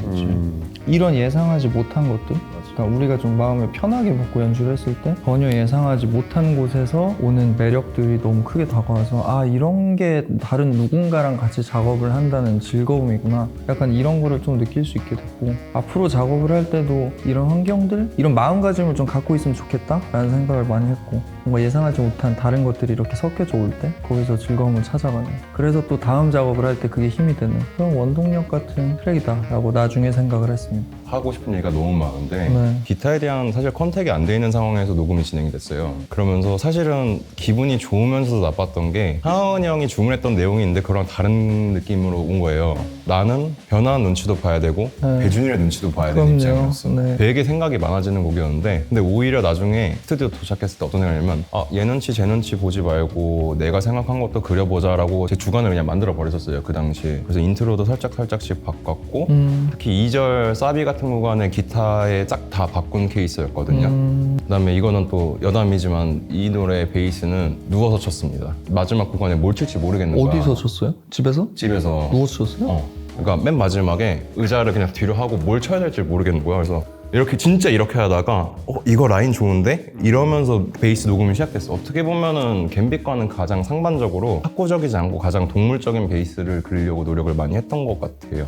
이런 예상하지 못한 것들, 그러니까 우리가 좀 마음을 편하게 먹고 연주를 했을 때 전혀 예상하지 못한 곳에서 오는 매력들이 너무 크게 다가와서 아, 이런 게 다른 누군가랑 같이 작업을 한다는 즐거움이구나, 약간 이런 거를 좀 느낄 수 있게 됐고, 앞으로 작업을 할 때도 이런 환경들, 이런 마음가짐을 좀 갖고 있으면 좋겠다 라는 생각을 많이 했고, 뭔가 예상하지 못한 다른 것들이 이렇게 섞여져 올 때 거기서 즐거움을 찾아가는, 그래서 또 다음 작업을 할 때 그게 힘이 되는 그런 원동력 같은 트랙이다 라고 나중에 생각을 했습니다. 하고 싶은 얘기가 너무 많은데 네. 기타에 대한 사실 컨택이 안 돼 있는 상황에서 녹음이 진행이 됐어요. 그러면서 사실은 기분이 좋으면서도 나빴던 게 하은이 형이 주문했던 내용이 있는데 그거랑 다른 느낌으로 온 거예요. 나는 변화한 눈치도 봐야 되고 네. 배준일의 눈치도 봐야 되는 그럼요. 입장이었어. 네. 되게 생각이 많아지는 곡이었는데 근데 오히려 나중에 스튜디오 도착했을 때 어떤 생각이냐면 아, 얘 눈치 쟤 눈치 보지 말고 내가 생각한 것도 그려보자 라고 제 주관을 그냥 만들어 버렸었어요, 그 당시에. 그래서 인트로도 살짝씩 바꿨고 특히 2절 사비 같은 구간에 기타에 쫙 다 바꾼 케이스였거든요. 그다음에 이거는 또 여담이지만 이 노래 베이스는 누워서 쳤습니다. 마지막 구간에 뭘 칠지 모르겠는 거야. 어디서 쳤어요? 집에서? 집에서. 누워서 쳤어요? 그러니까 맨 마지막에 의자를 그냥 뒤로 하고 뭘 쳐야 될지 모르겠는 거야. 그래서 이렇게 진짜 이렇게 하다가 이거 라인 좋은데? 이러면서 베이스 녹음이 시작됐어. 어떻게 보면은 갬빗과는 가장 상반적으로 학구적이지 않고 가장 동물적인 베이스를 그리려고 노력을 많이 했던 것 같아요.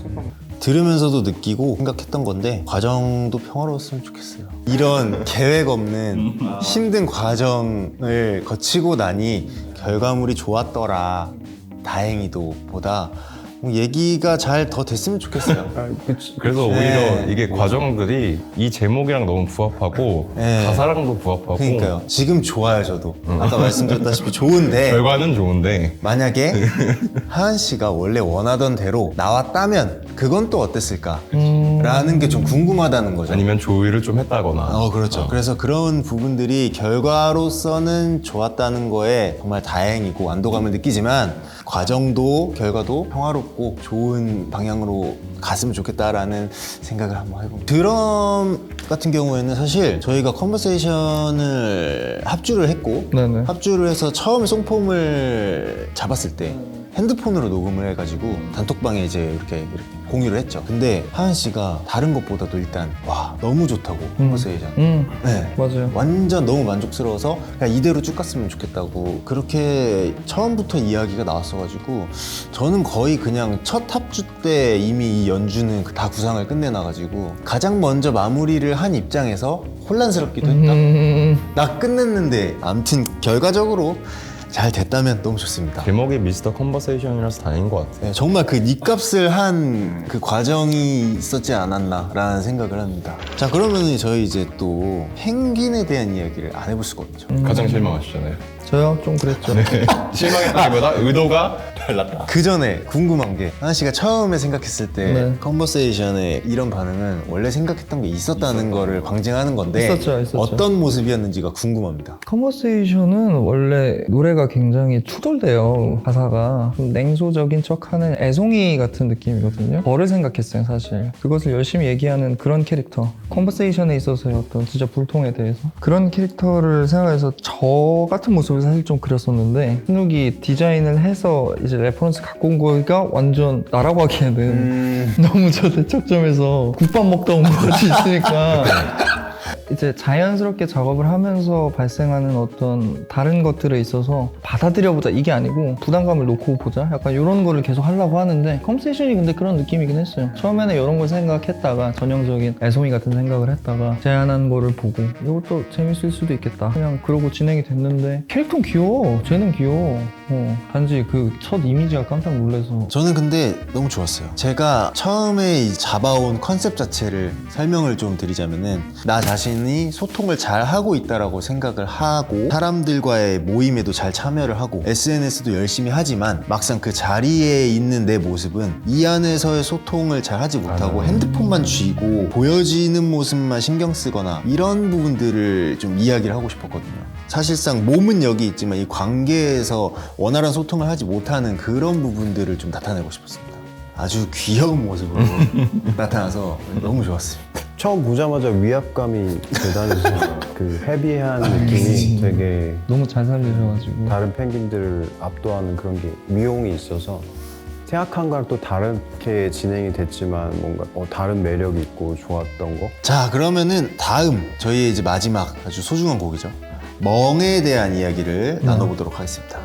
들으면서도 느끼고 생각했던 건데 과정도 평화로웠으면 좋겠어요. 이런 계획 없는 힘든 과정을 거치고 나니 결과물이 좋았더라, 다행히도 보다 얘기가 잘 더 됐으면 좋겠어요. 그래서 오히려 네. 이게 과정들이 이 제목이랑 너무 부합하고 네. 가사랑도 부합하고 그러니까요. 지금 좋아요, 저도. 아까 말씀드렸다시피 좋은데 결과는 좋은데 만약에 하은 씨가 원래 원하던 대로 나왔다면 그건 또 어땠을까? 라는 게 좀 궁금하다는 거죠. 아니면 조율을 좀 했다거나 그렇죠. 그래서 그런 부분들이 결과로서는 좋았다는 거에 정말 다행이고 안도감을 느끼지만 과정도 결과도 평화롭고 좋은 방향으로 갔으면 좋겠다라는 생각을 한번 해봅니다. 드럼 같은 경우에는 사실 저희가 컨버세이션을 합주를 했고 네네. 합주를 해서 처음에 송폼을 잡았을 때 핸드폰으로 녹음을 해가지고 단톡방에 이제 이렇게 공유를 했죠. 근데 하은 씨가 다른 것보다도 일단 와 너무 좋다고 컨버세이션. 네. 맞아요. 완전 너무 만족스러워서 그냥 이대로 쭉 갔으면 좋겠다고 그렇게 처음부터 이야기가 나왔어가지고 저는 거의 그냥 첫 합주 때 이미 이 연주는 다 구상을 끝내놔가지고 가장 먼저 마무리를 한 입장에서 혼란스럽기도 했다. 나 끝냈는데 아무튼 결과적으로 잘 됐다면 너무 좋습니다. 제목이 미스터 컨버세이션이라서 다행인 것 같아요. 네, 정말 그 입값을 한 그 과정이 있었지 않았나라는 생각을 합니다. 자, 그러면 저희 이제 또 펭귄에 대한 이야기를 안 해볼 수가 없죠. 가장 실망하시잖아요. 저요? 좀 그랬죠. 실망했다기보다 의도가 달랐다. 그 전에 궁금한 게 하은 씨가 처음에 생각했을 때 네. 컨버세이션에 이런 반응은 원래 생각했던 게 있었다는 거를 방증하는 건데 있었죠. 어떤 모습이었는지가 궁금합니다. 컨버세이션은 원래 노래가 굉장히 투덜대요. 가사가 좀 냉소적인 척하는 애송이 같은 느낌이거든요. 저를 생각했어요, 사실. 그것을 열심히 얘기하는 그런 캐릭터. 컨버세이션에 있어서의 어떤 진짜 불통에 대해서 그런 캐릭터를 생각해서 저 같은 모습을 사실 좀 그렸었는데 현욱이 디자인을 해서 이제 레퍼런스 갖고 온 거가 완전 나라고 하기에는 너무 저 대척점에서 국밥 먹다 온 것 같이 있으니까 이제 자연스럽게 작업을 하면서 발생하는 어떤 다른 것들에 있어서 받아들여보자 이게 아니고 부담감을 놓고 보자 약간 이런 거를 계속 하려고 하는데 컨버세이션이 근데 그런 느낌이긴 했어요. 처음에는 이런 걸 생각했다가 전형적인 애송이 같은 생각을 했다가 제안한 거를 보고 이것도 재밌을 수도 있겠다 그냥 그러고 진행이 됐는데 캐릭터는 귀여워. 쟤는 귀여워. 단지 그 첫 이미지가 깜짝 놀라서 저는 근데 너무 좋았어요. 제가 처음에 잡아온 컨셉 자체를 설명을 좀 드리자면은 나 자신이 소통을 잘 하고 있다라고 생각을 하고 사람들과의 모임에도 잘 참여를 하고 SNS도 열심히 하지만 막상 그 자리에 있는 내 모습은 이 안에서의 소통을 잘 하지 못하고 핸드폰만 쥐고 보여지는 모습만 신경 쓰거나 이런 부분들을 좀 이야기를 하고 싶었거든요. 사실상 몸은 여기 있지만 이 관계에서 원활한 소통을 하지 못하는 그런 부분들을 좀 나타내고 싶었습니다. 아주 귀여운 모습으로 나타나서 너무 좋았습니다. 처음 보자마자 위압감이 대단해서 그 헤비한 느낌이 되게 너무 잘 살리셔가지고 다른 펭귄들을 압도하는 그런 게 미용이 있어서 생각한 거랑 또 다르게 진행이 됐지만 뭔가 다른 매력이 있고 좋았던 거. 자, 그러면은 다음 저희의 이제 마지막 아주 소중한 곡이죠. 멍에 대한 이야기를 나눠보도록 하겠습니다.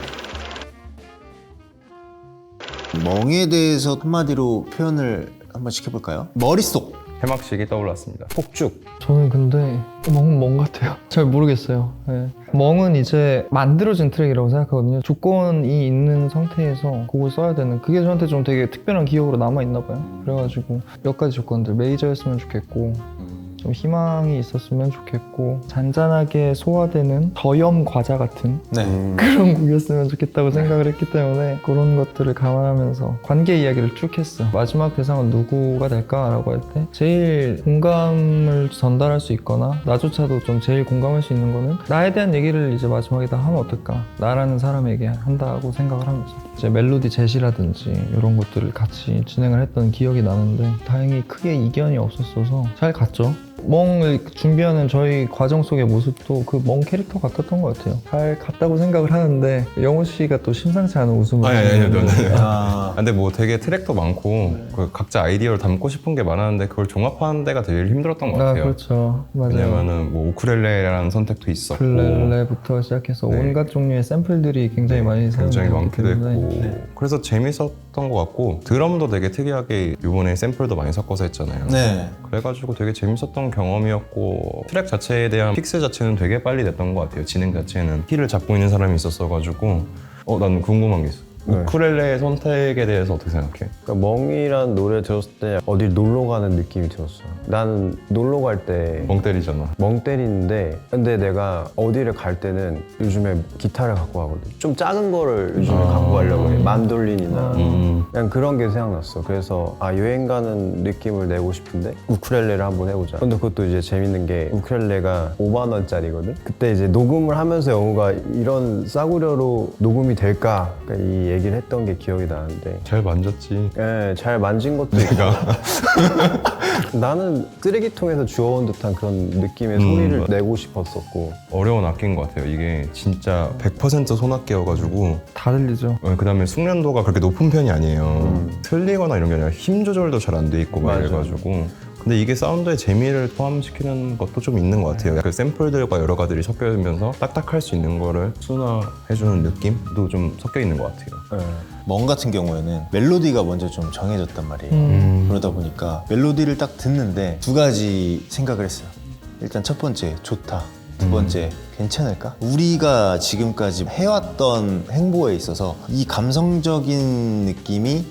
멍에 대해서 한마디로 표현을 한번씩 해볼까요? 머릿속. 해막식이 떠올랐습니다. 폭죽. 저는 근데 멍은 멍 같아요. 잘 모르겠어요. 네. 멍은 이제 만들어진 트랙이라고 생각하거든요. 조건이 있는 상태에서 곡을 써야 되는 그게 저한테 좀 되게 특별한 기억으로 남아있나 봐요. 그래가지고 몇 가지 조건들 메이저였으면 좋겠고 좀 희망이 있었으면 좋겠고 잔잔하게 소화되는 저염 과자 같은 네. 그런 곡이었으면 좋겠다고 생각을 했기 때문에 그런 것들을 감안하면서 관계 이야기를 쭉 했어. 마지막 대상은 누구가 될까라고 할 때 제일 공감을 전달할 수 있거나 나조차도 좀 제일 공감할 수 있는 거는 나에 대한 얘기를 이제 마지막에다 하면 어떨까, 나라는 사람에게 한다고 생각을 하면서 이제 멜로디 제시라든지 이런 것들을 같이 진행을 했던 기억이 나는데 다행히 크게 이견이 없었어서 잘 갔죠. 멍을 준비하는 저희 과정 속의 모습도 그 멍 캐릭터 같았던 것 같아요. 잘 갔다고 생각을 하는데 영호 씨가 또 심상치 않은 웃음을 아니요. 아, 근데 뭐 되게 트랙도 많고 그 각자 아이디어를 담고 싶은 게 많았는데 그걸 종합하는 데가 제일 힘들었던 것 같아요. 그렇죠. 맞아요. 왜냐면은 뭐 우쿨렐레라는 선택도 있었고 우쿨렐레부터 시작해서 네. 온갖 종류의 샘플들이 굉장히 많이 굉장히 사용되기 많기도 했고 때문에 그래서 재밌었던 것 같고 드럼도 되게 특이하게 이번에 샘플도 많이 섞어서 했잖아요. 네. 그래가지고 되게 재밌었던 경험이었고 트랙 자체에 대한 픽스 자체는 되게 빨리 됐던 것 같아요. 진행 자체는 키를 잡고 있는 사람이 있었어가지고 난 궁금한 게 있어. 네. 우쿨렐레 선택에 대해서 어떻게 생각해? 그러니까 멍이란 노래 들었을 때 어딜 놀러 가는 느낌이 들었어. 나는 놀러 갈 때 멍 때리잖아. 멍 때리는데 근데 내가 어디를 갈 때는 요즘에 기타를 갖고 가거든. 좀 작은 거를 요즘에 갖고 가려고 해. 만돌린이나 그냥 그런 게 생각났어. 그래서 여행 가는 느낌을 내고 싶은데 우쿨렐레를 한번 해보자. 근데 그것도 이제 재밌는 게 우쿨렐레가 5만 원짜리거든. 그때 이제 녹음을 하면서 영우가 이런 싸구려로 녹음이 될까? 그러니까 이 얘기를 했던 게 기억이 나는데 잘 만졌지. 예, 잘 만진 것도 있고 나는 쓰레기통에서 주워온 듯한 그런 느낌의 소리를 맞아. 내고 싶었었고 어려운 악기인 것 같아요. 이게 진짜 100% 손악기여가지고 다 들리죠. 그 다음에 숙련도가 그렇게 높은 편이 아니에요. 틀리거나 이런 게 아니라 힘 조절도 잘 안 돼 있고 막 맞아. 이래가지고 근데 이게 사운드의 재미를 포함시키는 것도 좀 있는 것 같아요. 그 샘플들과 여러 가지들이 섞여면서 딱딱할 수 있는 거를 순화해주는 느낌도 좀 섞여 있는 것 같아요. 멍 같은 경우에는 멜로디가 먼저 좀 정해졌단 말이에요. 그러다 보니까 멜로디를 딱 듣는데 두 가지 생각을 했어요. 일단 첫 번째, 좋다. 두 번째, 괜찮을까? 우리가 지금까지 해왔던 행보에 있어서 이 감성적인 느낌이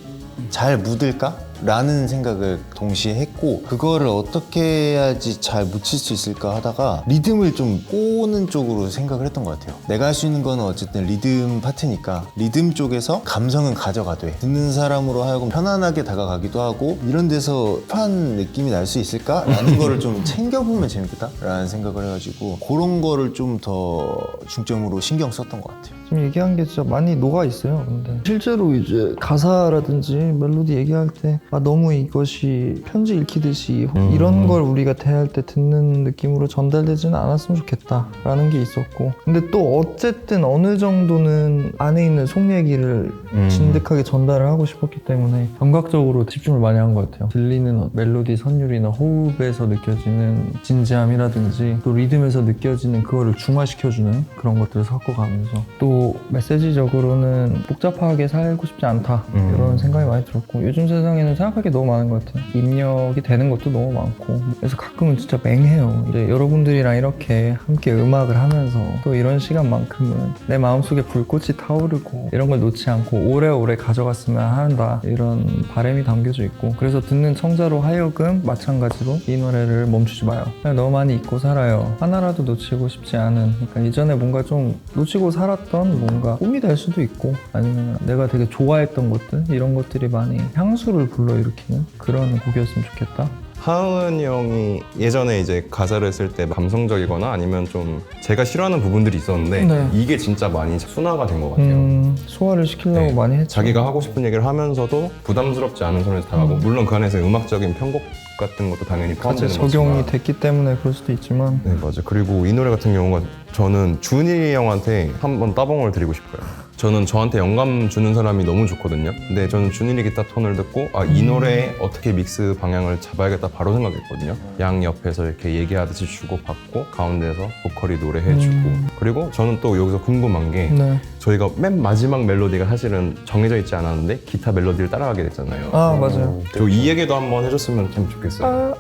잘 묻을까? 라는 생각을 동시에 했고 그거를 어떻게 해야지 잘 묻힐 수 있을까 하다가 리듬을 좀 꼬는 쪽으로 생각을 했던 것 같아요. 내가 할 수 있는 거는 어쨌든 리듬 파트니까 리듬 쪽에서 감성은 가져가되 듣는 사람으로 하여금 편안하게 다가가기도 하고 이런 데서 힙한 느낌이 날 수 있을까? 라는 거를 좀 챙겨보면 재밌겠다? 라는 생각을 해가지고 그런 거를 좀 더 중점으로 신경 썼던 것 같아요. 지금 얘기한 게 진짜 많이 녹아 있어요. 근데 실제로 이제 가사라든지 멜로디 얘기할 때 너무 이것이 편지 읽히듯이 이런 걸 우리가 대할 때 듣는 느낌으로 전달되지는 않았으면 좋겠다라는 게 있었고 근데 또 어쨌든 어느 정도는 안에 있는 속 얘기를 진득하게 전달을 하고 싶었기 때문에 감각적으로 집중을 많이 한 것 같아요. 들리는 멜로디 선율이나 호흡에서 느껴지는 진지함이라든지 또 리듬에서 느껴지는 그거를 중화시켜주는 그런 것들을 섞어가면서 또 메시지적으로는 복잡하게 살고 싶지 않다 이런 생각이 많이 들었고 요즘 세상에는 생각할 게 너무 많은 것 같아요. 입력이 되는 것도 너무 많고 그래서 가끔은 진짜 맹해요. 이제 여러분들이랑 이렇게 함께 음악을 하면서 또 이런 시간만큼은 내 마음속에 불꽃이 타오르고 이런 걸 놓지 않고 오래오래 가져갔으면 한다 이런 바람이 담겨져 있고 그래서 듣는 청자로 하여금 마찬가지로 이 노래를 멈추지 마요. 그냥 너무 많이 잊고 살아요. 하나라도 놓치고 싶지 않은 그러니까 이전에 뭔가 좀 놓치고 살았던 뭔가 꿈이 될 수도 있고 아니면 내가 되게 좋아했던 것들 이런 것들이 많이 향수를 불러일으키는 그런 곡이었으면 좋겠다. 하은이 형이 예전에 이제 가사를 쓸 때 감성적이거나 아니면 좀 제가 싫어하는 부분들이 있었는데 네. 이게 진짜 많이 순화가 된 것 같아요. 소화를 시키려고 네. 많이 했죠. 자기가 하고 싶은 얘기를 하면서도 부담스럽지 않은 선에서 다가고 물론 그 안에서 음악적인 편곡 같은 것도 당연히 같이 포함되는 적용이 거지만 됐기 때문에 그럴 수도 있지만 네 맞아. 그리고 이 노래 같은 경우가 저는 준일이 형한테 한번 따봉을 드리고 싶어요. 저는 저한테 영감 주는 사람이 너무 좋거든요. 근데 저는 준일이 기타 톤을 듣고 이 노래에 어떻게 믹스 방향을 잡아야겠다 바로 생각했거든요. 양 옆에서 이렇게 얘기하듯이 주고받고 가운데서 보컬이 노래해주고 그리고 저는 또 여기서 궁금한 게 네. 저희가 맨 마지막 멜로디가 사실은 정해져 있지 않았는데 기타 멜로디를 따라가게 됐잖아요. 맞아요. 그리고 이 얘기도 한번 해줬으면 참 좋겠어요.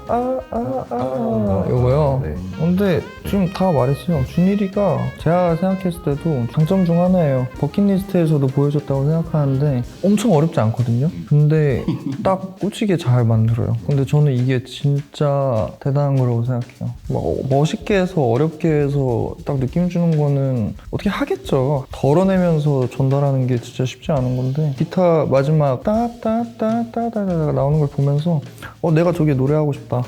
요거요. 네. 근데 지금 다 말했어요. 준일이가 제가 생각했을 때도 장점 중 하나예요. 버킷리스트에서도 보여줬다고 생각하는데 엄청 어렵지 않거든요. 근데 딱 꽂히게 잘 만들어요. 근데 저는 이게 진짜 대단한 거라고 생각해요. 막 멋있게 해서 어렵게 해서 딱 느낌 주는 거는 어떻게 하겠죠. 덜어내면서 전달하는 게 진짜 쉽지 않은 건데 기타 마지막 따따따따따따가 나오는 걸 보면서 내가 저기에 노래하고 싶다.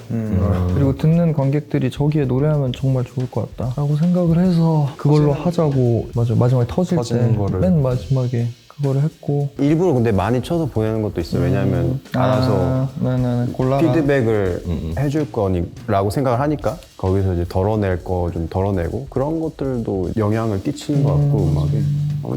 그리고 듣는 관객들이 저기에 노래하면 정말 좋을 것 같다 라고 생각을 해서 그걸로 하자고 맞아요. 마지막에 터질 때 터지는 거를. 맨 마지막에 그거를 했고 일부러 근데 많이 쳐서 보내는 것도 있어요. 왜냐하면 알아서 네네 골라라. 피드백을 해줄 거라고 생각을 하니까 거기서 이제 덜어낼 거 좀 덜어내고 그런 것들도 영향을 끼치는 것 같고 음악에.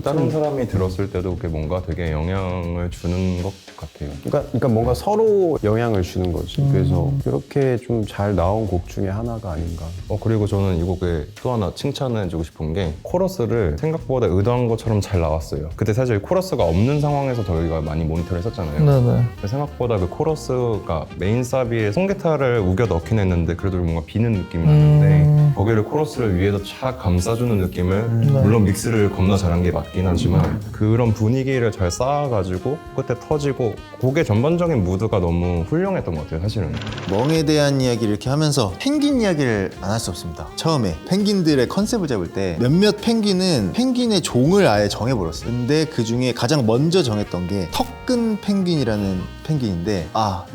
다른 사람이 들었을 때도 그게 뭔가 되게 영향을 주는 것 같아요. 그러니까 뭔가 서로 영향을 주는 거지. 그래서 이렇게 좀 잘 나온 곡 중에 하나가 아닌가. 그리고 저는 이 곡에 또 하나 칭찬해주고 싶은 게 코러스를 생각보다 의도한 것처럼 잘 나왔어요. 그때 사실 코러스가 없는 상황에서 저희가 많이 모니터를 했었잖아요. 네네. 생각보다 그 코러스가 메인 사비에 송기타를 우겨 넣긴 했는데 그래도 뭔가 비는 느낌이 나는데 거기를 코러스를 위에서 착 감싸주는 느낌을 물론 믹스를 겁나 잘한 게 맞긴 하지만 그런 분위기를 잘 쌓아가지고 그때 터지고 곡의 전반적인 무드가 너무 훌륭했던 것 같아요 사실은. 멍에 대한 이야기를 이렇게 하면서 펭귄 이야기를 안 할 수 없습니다. 처음에 펭귄들의 컨셉을 잡을 때 몇몇 펭귄은 펭귄의 종을 아예 정해버렸어요. 근데 그 중에 가장 먼저 정했던 게 턱근 펭귄이라는 펭귄인데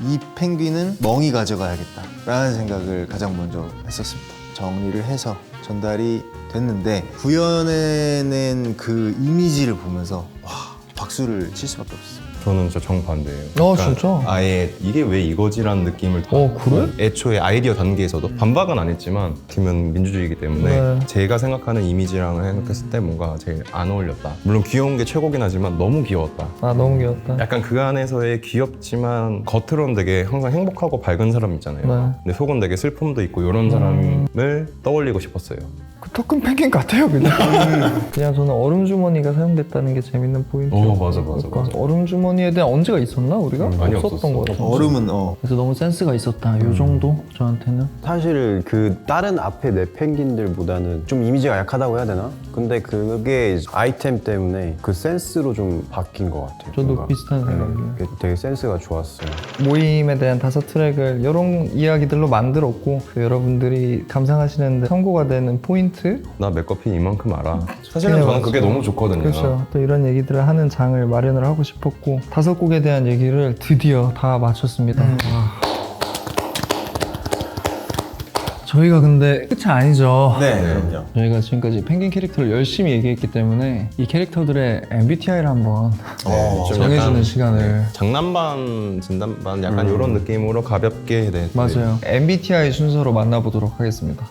이 펭귄은 멍이 가져가야겠다 라는 생각을 가장 먼저 했었습니다. 정리를 해서 전달이 됐는데 구현해낸 그 이미지를 보면서 박수를 칠 수밖에 없었어요. 저는 진짜 정반대예요. 진짜? 아예 이게 왜 이거지라는 느낌을 그래? 애초에 아이디어 단계에서도 반박은 안 했지만 팀은 민주주의이기 때문에 네. 제가 생각하는 이미지랑 생각했을 때 뭔가 제일 안 어울렸다. 물론 귀여운 게 최고긴 하지만 너무 귀여웠다. 너무 귀엽다. 약간 그 안에서의 귀엽지만 겉으로는 되게 항상 행복하고 밝은 사람 있잖아요. 네. 근데 속은 되게 슬픔도 있고 이런 사람을 떠올리고 싶었어요. 그 턱큰 펭귄 같아요 그냥. 그냥 저는 얼음 주머니가 사용됐다는 게 재밌는 포인트예요. 맞아. 얼음 주머니에 대한 언제가 있었나 우리가? 많이 없었던 것 없었어. 같아요. 얼음은 그래서 너무 센스가 있었다. 요 정도 저한테는. 사실 그 다른 앞에 내 펭귄들보다는 좀 이미지가 약하다고 해야 되나? 근데 그게 이제 아이템 때문에 그 센스로 좀 바뀐 것 같아요. 저도 뭔가. 비슷한 생각이에요. 그게 되게 센스가 좋았어요. 모임에 대한 5트랙을 이런 이야기들로 만들었고 여러분들이 감상하시는데 참고가 되는 포인트. 나 맥커핀 이만큼 알아. 사실은 네, 저는 맞아요. 그게 너무 좋거든요. 그렇죠. 또 이런 얘기들을 하는 장을 마련을 하고 싶었고 5곡에 대한 얘기를 드디어 다 마쳤습니다. 저희가 근데 끝이 아니죠. 네, 그럼요. 저희가 지금까지 펭귄 캐릭터를 열심히 얘기했기 때문에 이 캐릭터들의 MBTI를 한번 좀 정해주는 약간 시간을. 장난반, 진단반 약간 이런 느낌으로 가볍게 맞아요. MBTI 순서로 만나보도록 하겠습니다.